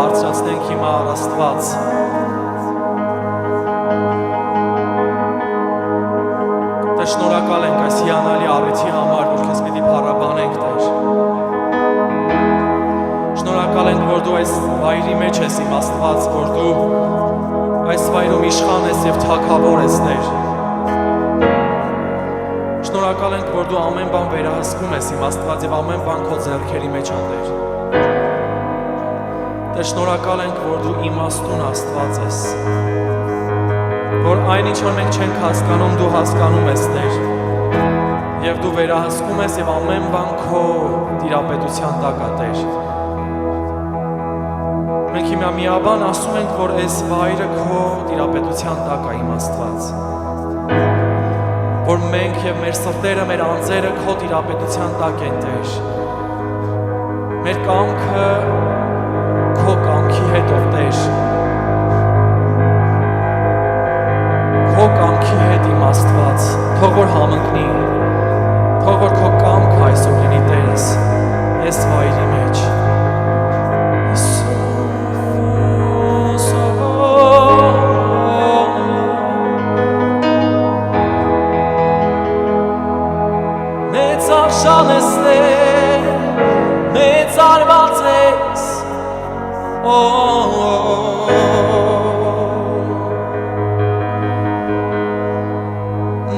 բարձրացնենք հիմա Աստված։ Տեր, շնորհակալ ենք այս հիանալի առիթի համար, որ քեզ պիտի փառաբանենք, Տեր։ Շնորհակալ ենք, որ դու այս վայրի մեջ ես իմ Աստված, որ դու այս վայրում իշխան ես եւ թագավոր ես, Տեր։ Շնորհակալ ենք, որ դու ամեն բան վերահսկում ես իմ Աստված եւ ամեն բան քո ձեռքերի մեջ ա, Տեր։ Տեր, շնորհակալ ենք, որ դու իմաստուն Աստված ես, որ այն ինչ որ մենք չենք հասկանում, դու հասկանում ես, Տեր, եւ դու վերահսկում ես եւ ամեն բան քո տիրապետության տակ ա, Տեր։ Մենք հիմա միաբան ասում ենք, որ այս վայրը քո տիրապետության տակ ա, իմ Աստված, որ մենք եւ մեր սրտերը, մեր անձերը քո տիրապետության տակ են, Տեր։ Մեր կամքը քո կամքի հետ ով, Տեր, քո կամքի հետ իմ Աստված, թող որ համընկնի, թող որ քո կամքը այսօր լինի, Տերս, այս վայրի մեջ։ Մեծ արժան ես, Տեր, մեծ արված ես,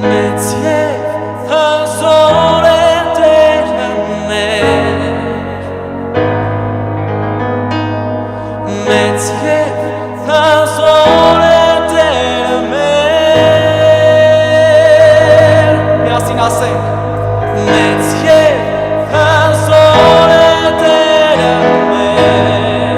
մեծ և հզոր է Տերը մեր, մեծ և հզոր է Տերը մեր, միասին ասենք, մեծ և հզոր է Տերը մեր,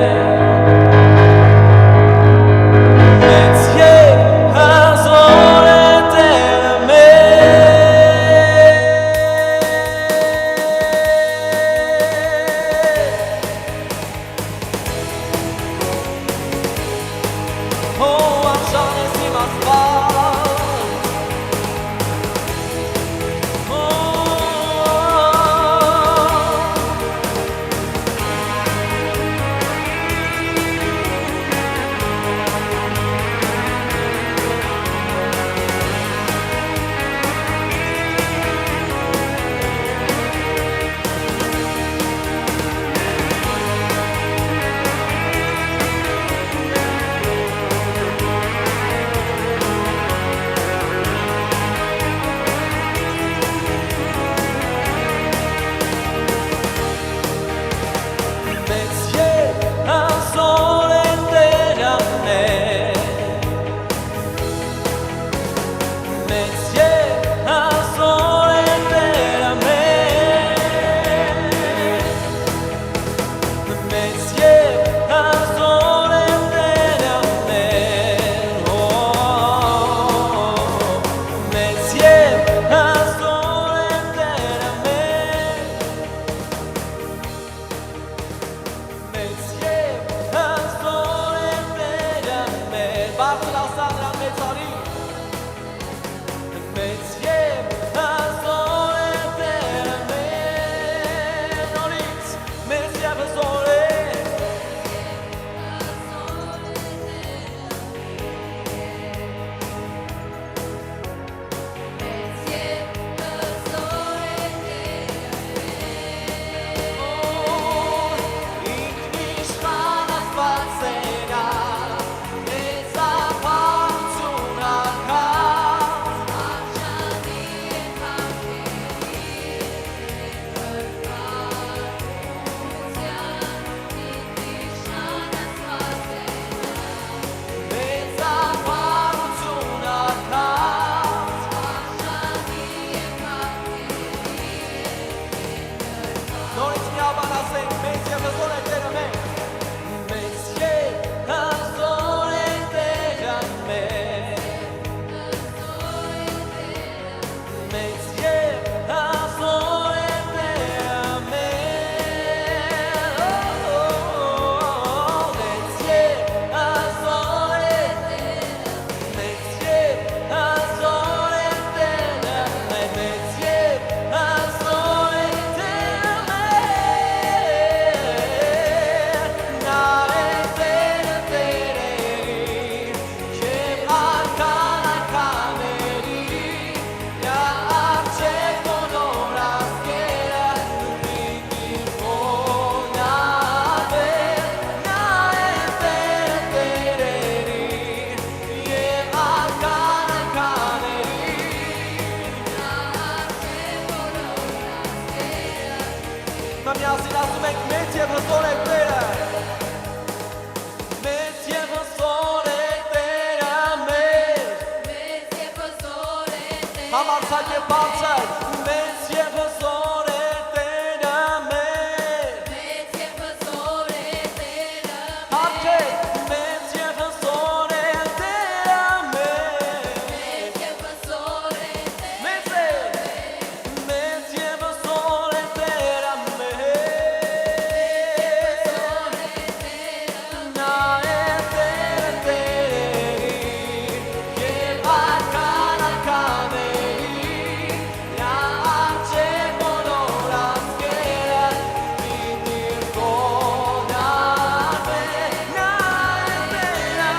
միասին ասում ենք մեծ և հզոր է Տերը Մեծ և հզոր է Տերը մեր Համարձակ և բարձր Մեծ և հզոր է Տերը մեր Հարգեք Մեծ և հզոր է Տերը մեր Մեծ է Մեծ և հզոր է Տերը մեր Նա է Տերը Տերերի և արքան արքաների Նա արջե բոլոր ազգերը Իդիր կոնար է Նա է Տերը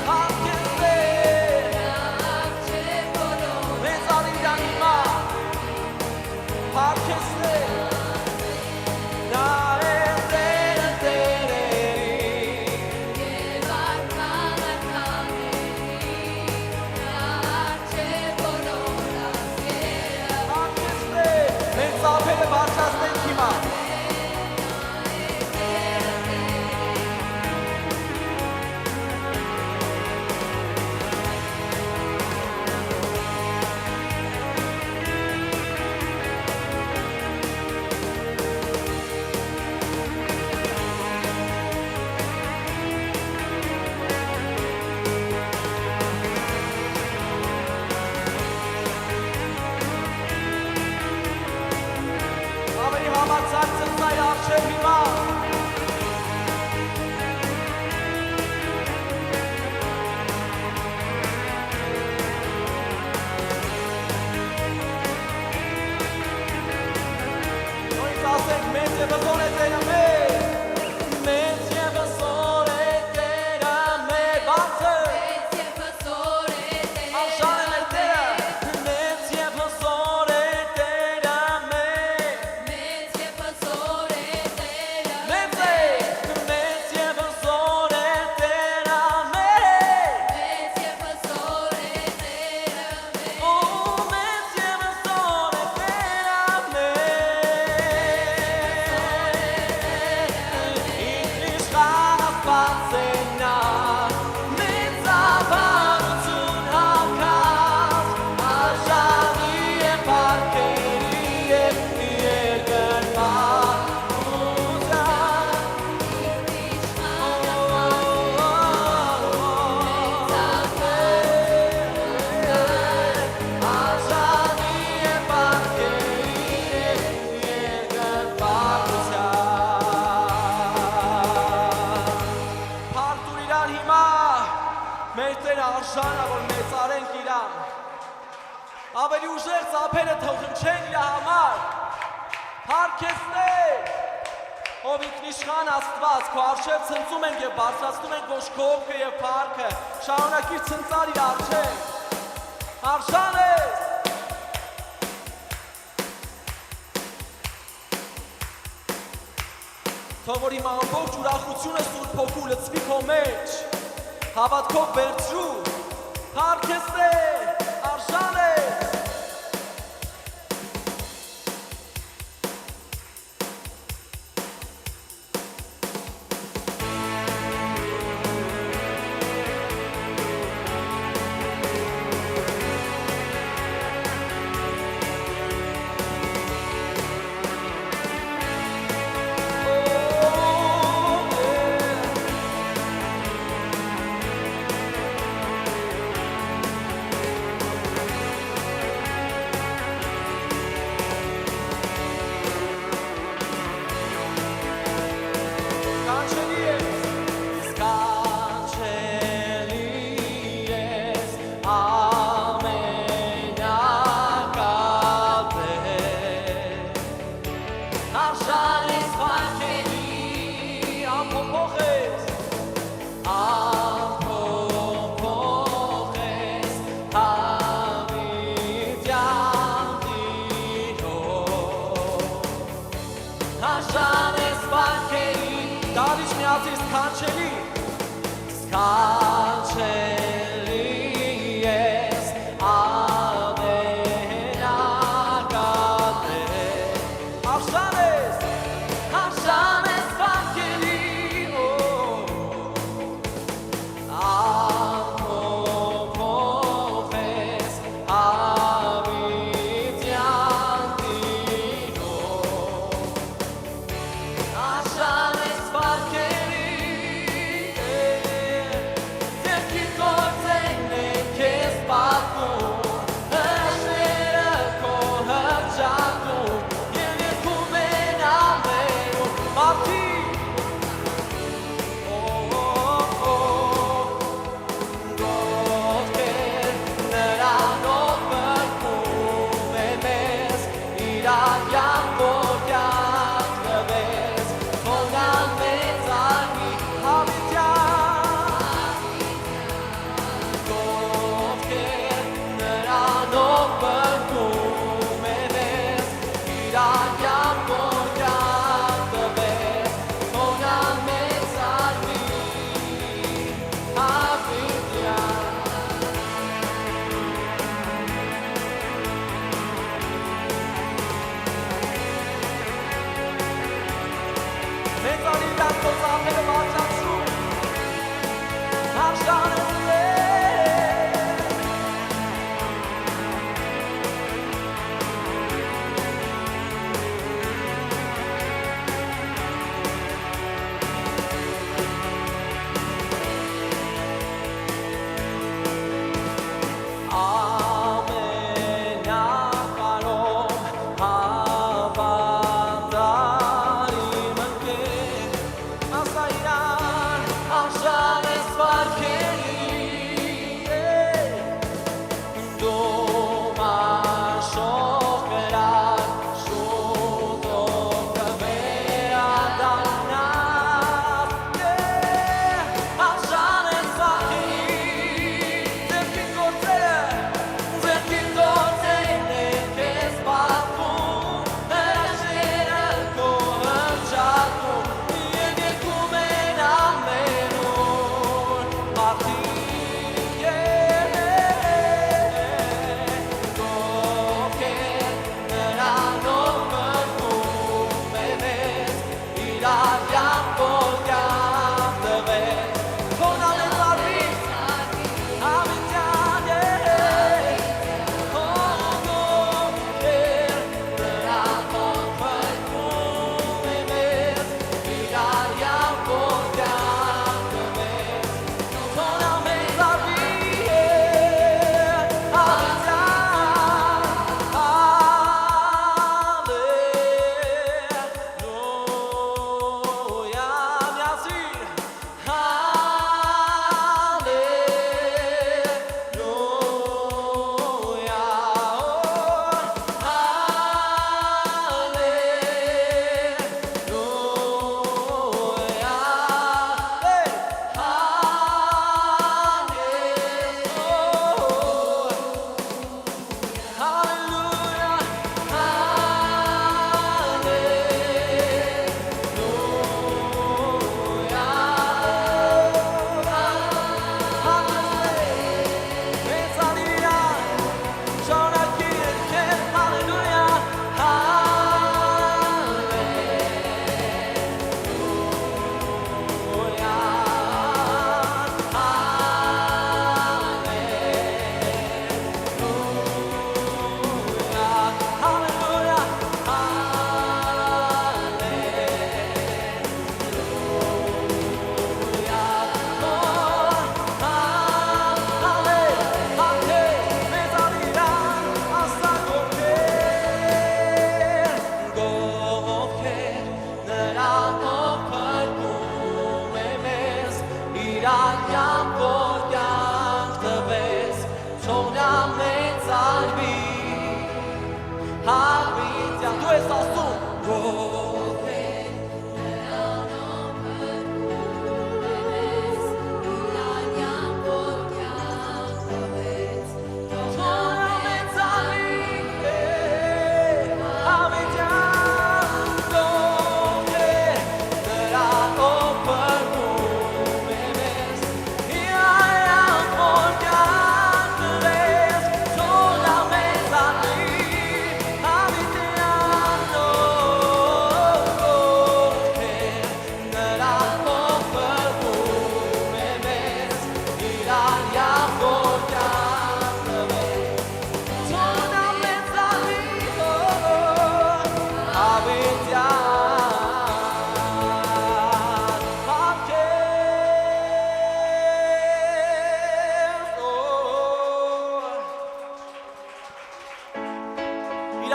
Հարգես Մեծ արինդան հիմա Հարգես Նա է Տերը Տերերի Հարգես Մենք ծափերը բարձրացնենք հիմա Ավելի համարձակ ծնծայր առջև հիմա Նույնս ասենք մեծ և հզոր է Տերը մեր Մեծ և հզոր է Տերը մեր Բարձր Արժան է մեր Տերը Մեծ և հզոր է Տերը մեր Մեծ է Մեծ և հզոր է Տերը մեր Ու մեծ և հզոր է Տերը մեր Իշխան Աստված է նա Մեծավարություն հագած Արժանի է պարգևի և Փառք Իրան հիմա մեր Տերը արժան է որ մեծարենք Իրան Ավելի ուժեղ ծափերը թողնչեն իր համար Հարգես Ով ինքնիշխան Աստված քո առջև ցնծում ենք և բարձրացնում ենք ոչ քո հոգը և փառքը Շարունակիր ցնծալ իր առջև Արժան ես Թող որ իմ ամբողջ ուրախությունը Սուրբ Հոգու լցվի քո մեջ Հավատքով վերցրու Հարգես Արժան ես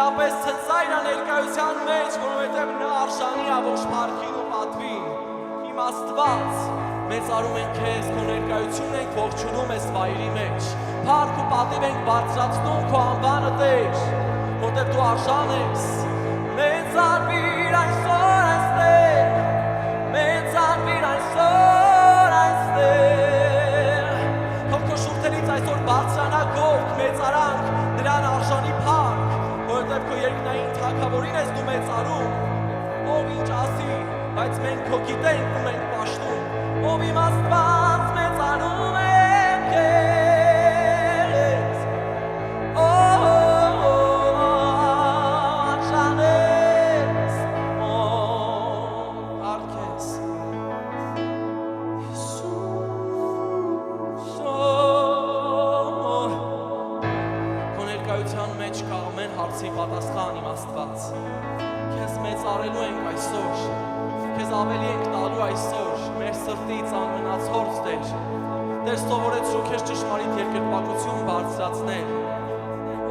իրապես ցնցայր ներկայության մեջ, որովհետև նա արժանի է ողջ փառքին ու պատվին։ Իմ Աստված, մեծարում ենք քեզ, քո ներկայությունն ենք ողջունում ես վայրի մեջ։ Փառք ու պատիվ ենք բարձրացնում քո անվանը Տեր, որովհետև դու արժան ես։ Մեծարվիր այսօր այստեղ, մեծարվիր այսօր այստեղ։ Թող քո շուրթերից այսօր բարձրանա գովք, մեծարանք, նրան արժանի փառք, որովհետև քո երկնային թագավորին ես դու մեծարում։ Ով ինչ ասի, բայց մենք քո գիտենք ու մենք պաշտում։ Ով իմ Աստված մեծարում եմ քեզ։ Արժան ես, փառք ես։ Հիսուս, քո ներկայության մեջ կա ամեն հարցի պատասխան իմ Աստված։ Քեզ մեծարելու ենք այսօր, քեզ ավելի ենք տալու այսօր, մեր սրտից անմնացորդ Տեր։ Տեր սովորեցրու քեզ ճշմարիտ երկրպագություն բարձրացնել։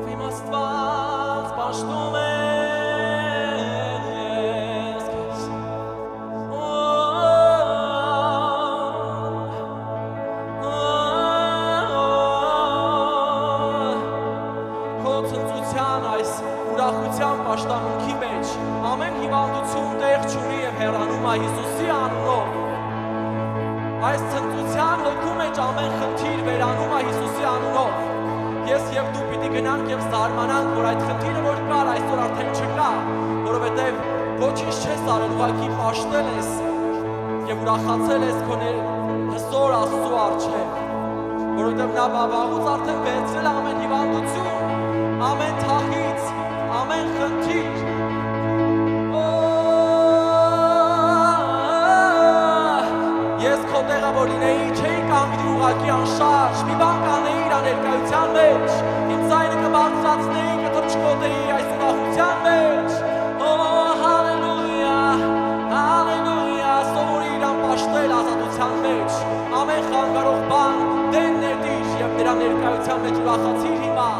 Ով իմ Աստված պաշտում ես քեզ։ Քո ցնծության այս ուրախության պաշտամունքի մեջ ամեն հիվանդություն տեղ չունի և հեռանում է Հիսուսի անունով։ Այս ցնծության հոգու մեջ ամեն խնդիր վերանում է Հիսուսի անունով։ Ես և դու պիտի գնանք և զարմանանք, որ այդ խնդիրը որ կար այսօր արդեն չկա, որովհետև ոչինչ չես արել, ուղղակի պաշտել ես և ուրախացել ես քո հզոր Աստծու առջև, որովհետև նա վաղուց արդեն վերցրել է ամեն հիվանդություն, ամեն թախից, ամեն խնդիր։ Ես քո տեղը որ լինեի, չէի կանգնի ուղղակի անշարժ, մի բան կանեի իր ներկայության մեջ, իմ ձայնը կբարձրացնեի, կթռչկոտեի այս ուրախության մեջ։ Հալելույա, հալելույա, սովորի իրան պաշտել ազատության մեջ, ամեն խանգարող բան դեն ներդիր և նրա ներկայության մեջ ուրախացիր հիմա։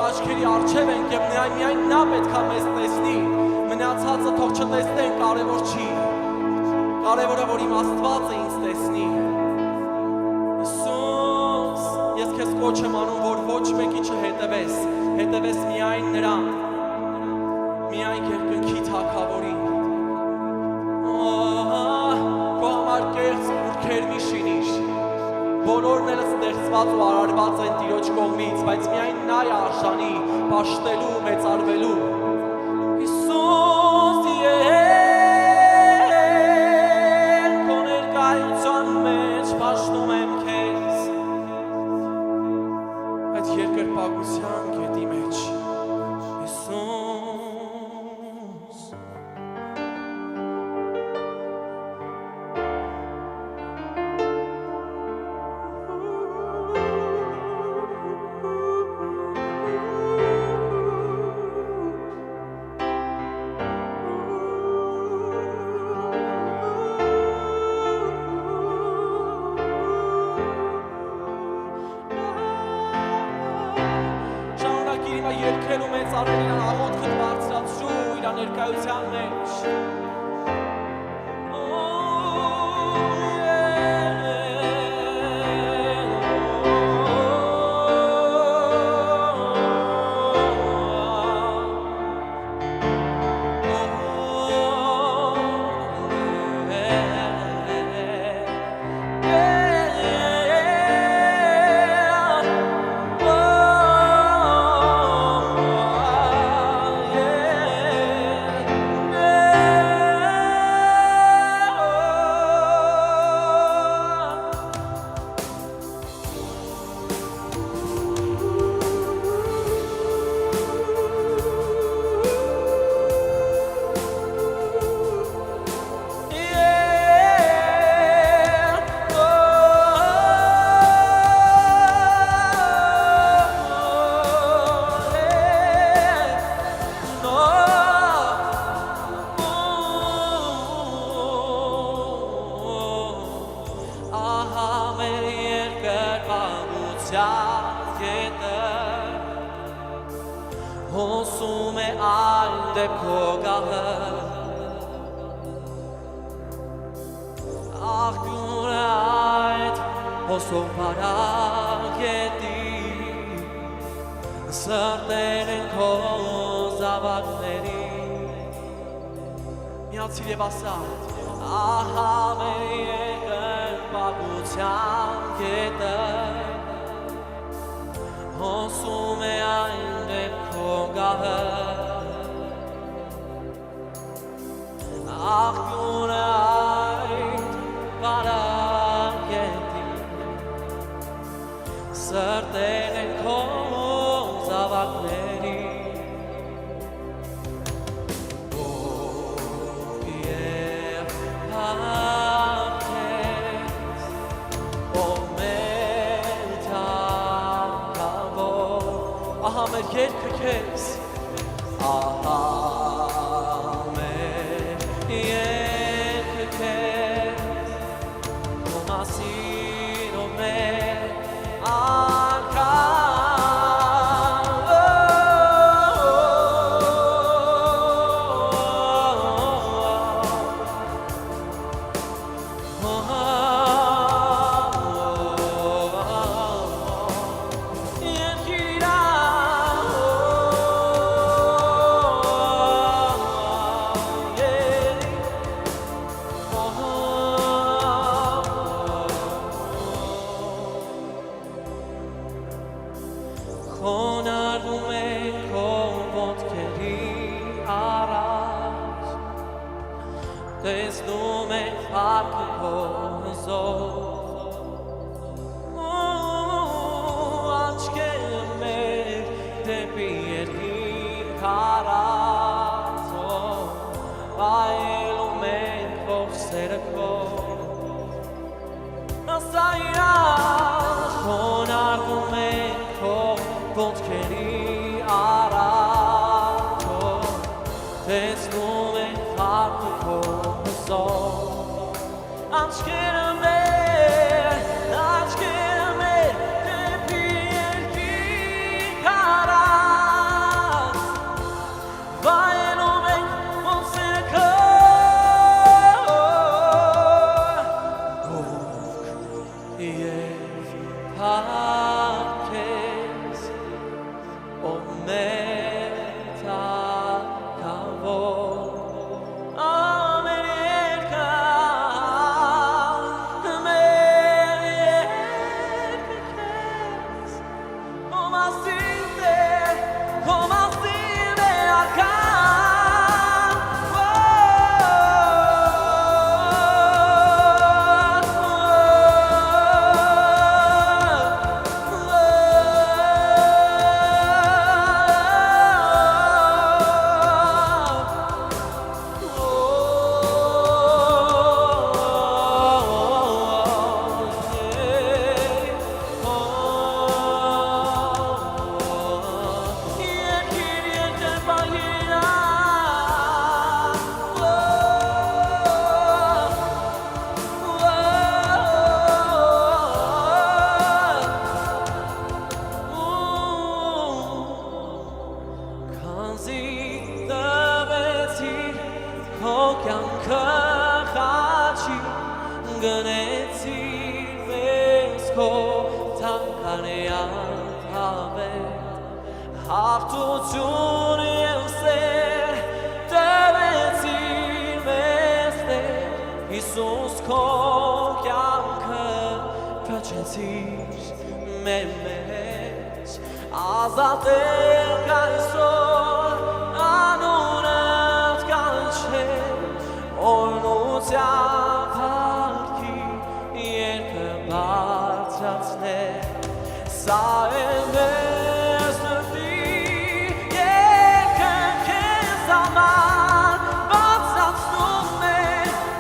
Աչքերի առջև ենք և միայն նա պետք է մեզ տեսնի, մնացածը թող չտեսնեն, կարևոր չի, կարևորը որ իմ Աստվածը ինձ տեսնի։ Հիսուս, ես քեզ կոչ եմ անում, որ ոչ մեկի չհետևես, հետևես միայն նրան, միայն երկնքի թագավորին։ Քո համար կեղծ ուրքեր մի շինիր, բոլորն էլ ստեղծված ու արարված են Տիրոջ կողմից, բայց միայն նա է արժանի պաշտելու, մեծարվելու։ Հիսուս, քո ներկայության մեջ պաշտում եմ քեզ, այդ երկրպագության գետի մեջ, Հիսուս։ Երկրել ու մեծարել իրան աղոթքն բարձրացրու իրան ներկայության մեջ։ Եղության գետը հոսում է այն դեպքո գահը աղբյուրը այդ հոսող բարագետի սրտեր են քո զավակների միացիր և ասա ահա մեր երկրպագության գետը հոսում է այն դեպքո գահը աղբյուրը այդ բարագետի սրտեր են քո զավակների ով և հարկես ով մեր թագավոր ահա մեր երգը քեզ ահա մեր երգը քեզ քո մասին ով մեր Խոնարհվում է քո ոտքերի առաջ տեսնում է փառքը քո հզոր աչքերը մեր դեպի երկինք առած վայելում ենք ով սերը քո ասա իրար խոնարհվում է քո ոտքերի առաջ տեսնում ենք փառքը քո հզոր աչքերը մեր դեպի երկինք առած վայելում ենք ով սերը քո հոգ և փառքես ով մեր թագավոր ամեն երկը քեզ ով մասին է ական Գնեցիր մեզ քո թանկարյան հավետ հաղթություն և սեր տվեցիր մեզ Տեր Հիսուս քո կյանքը փչեցիր մեր մեջ ազատել այսօր անունդ կանչել օրնության Սա է մեր սրտի երգը քեզ համար բացացնում է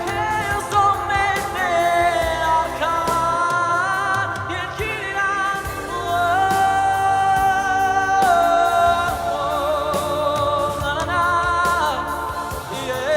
քեզ ով մեր ներական երգիր իրան na na na yeah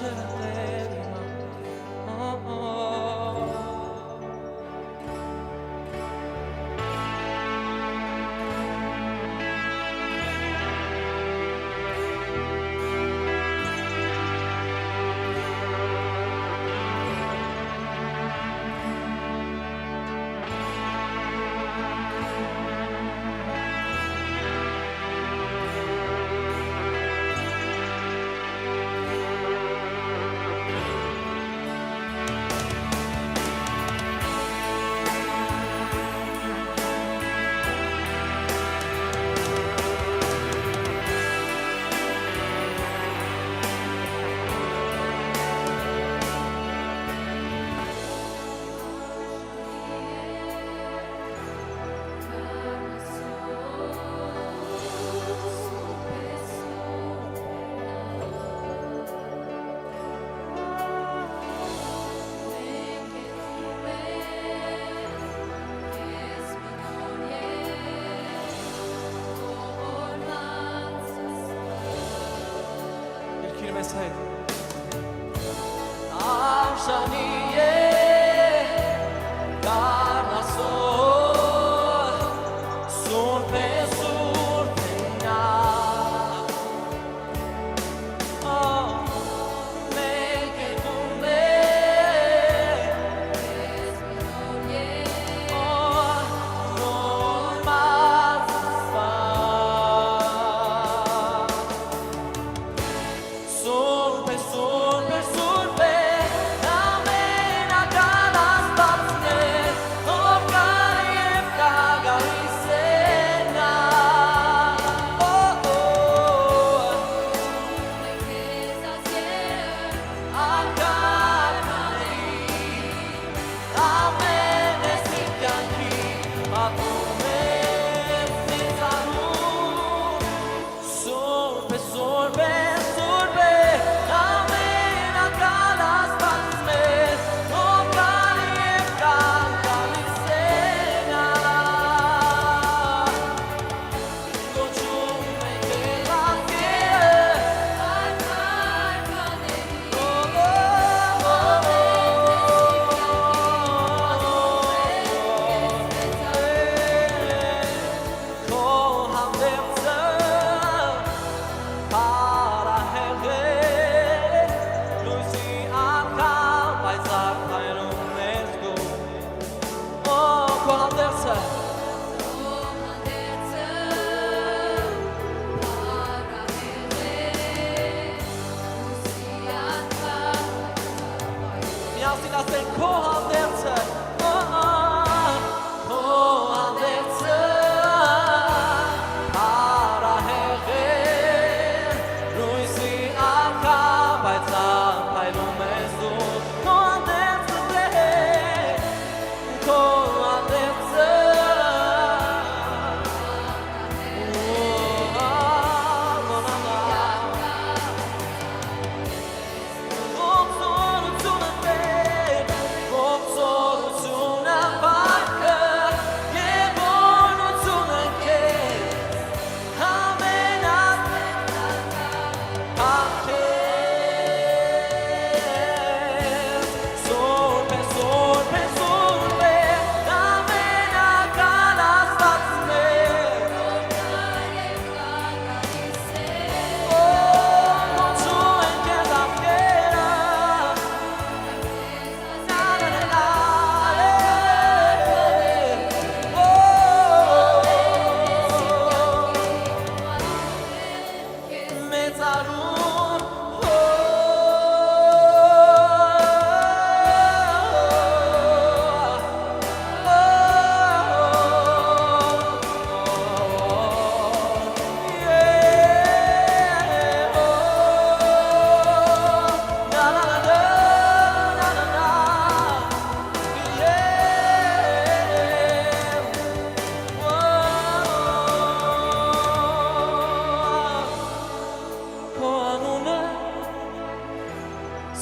աչքերը Տեր իմը Մեզ հետ Արշանի է Կարնասոր Սուրբ է նա Մենք է դում է Նոր մազսպան Surpe, surpe, surpe, ամենակալ աստվածն է, ով կար և կագալիս է նա Քեզ ասերը արկարքանի, ամեն ես իմ կյանքի, պատում ես ինձանում Surpe, surpe, surpe Միասին ասենք քո հանդերձը քո հանդերձը արահեղ է լույսի արքա բայց ապայլում ես դու քո հանդերձը քո հանդերձը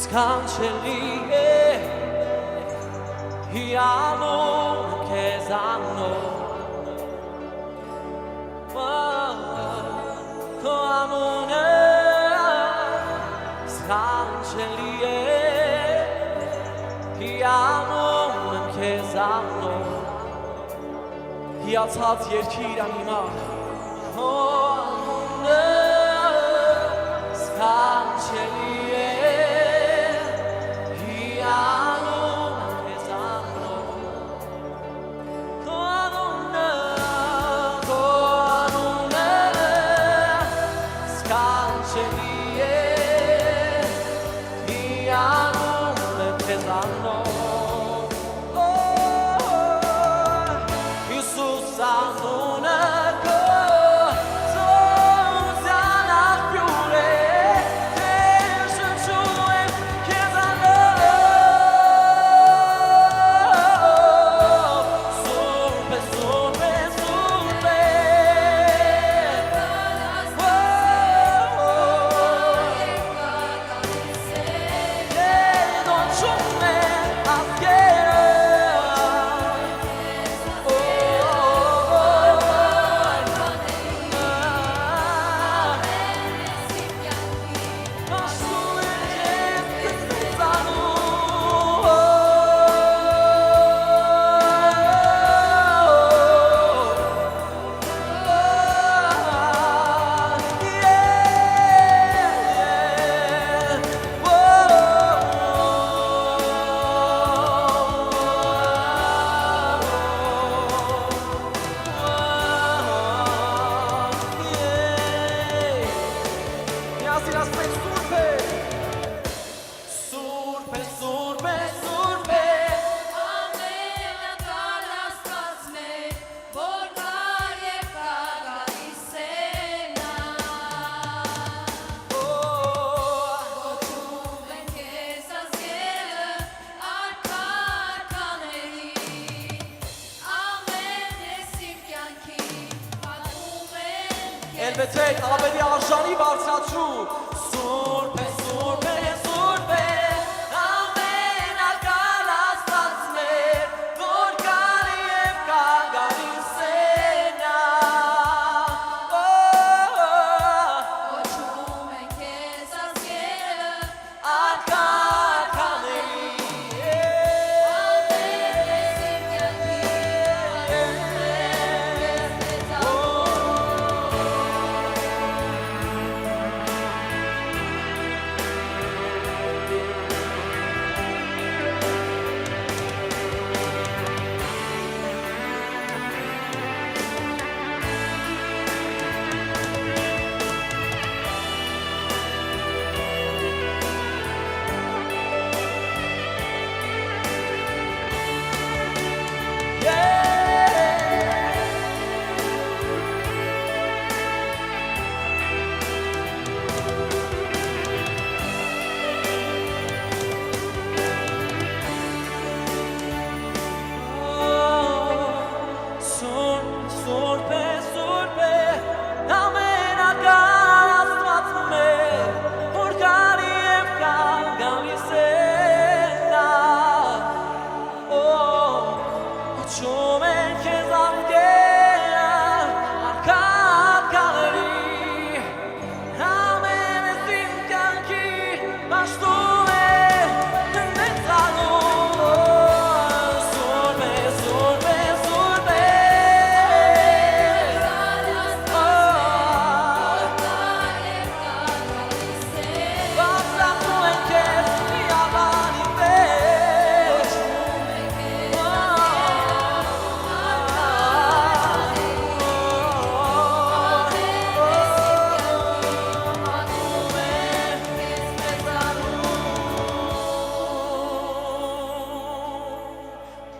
Scancelli Hiano Chesano Coamone Scancelli Հիացած երկի իրան հիմա Քո անունը սքանչելի է Հիանում քեզ անունով Քո անունը սքանչելի է Հիանում քեզ անունով Elbette ավելի արժանի բարձրացու Սուրբ է, Սուրբ է, Սուրբ է Ամենակալ Աստված մեր Որ գալի և կանգալիս է նա Ոչում են քեզ ազգերը Արքայքաների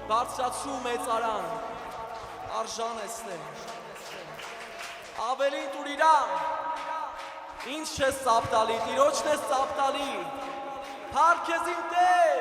Բարձրացու մեծարան, արժան ես Տեր, ավելին տուր իրան, ինչ չես ծապտալի, տիրոջն ես ծապտալի, փառք քեզ իմ Տեր,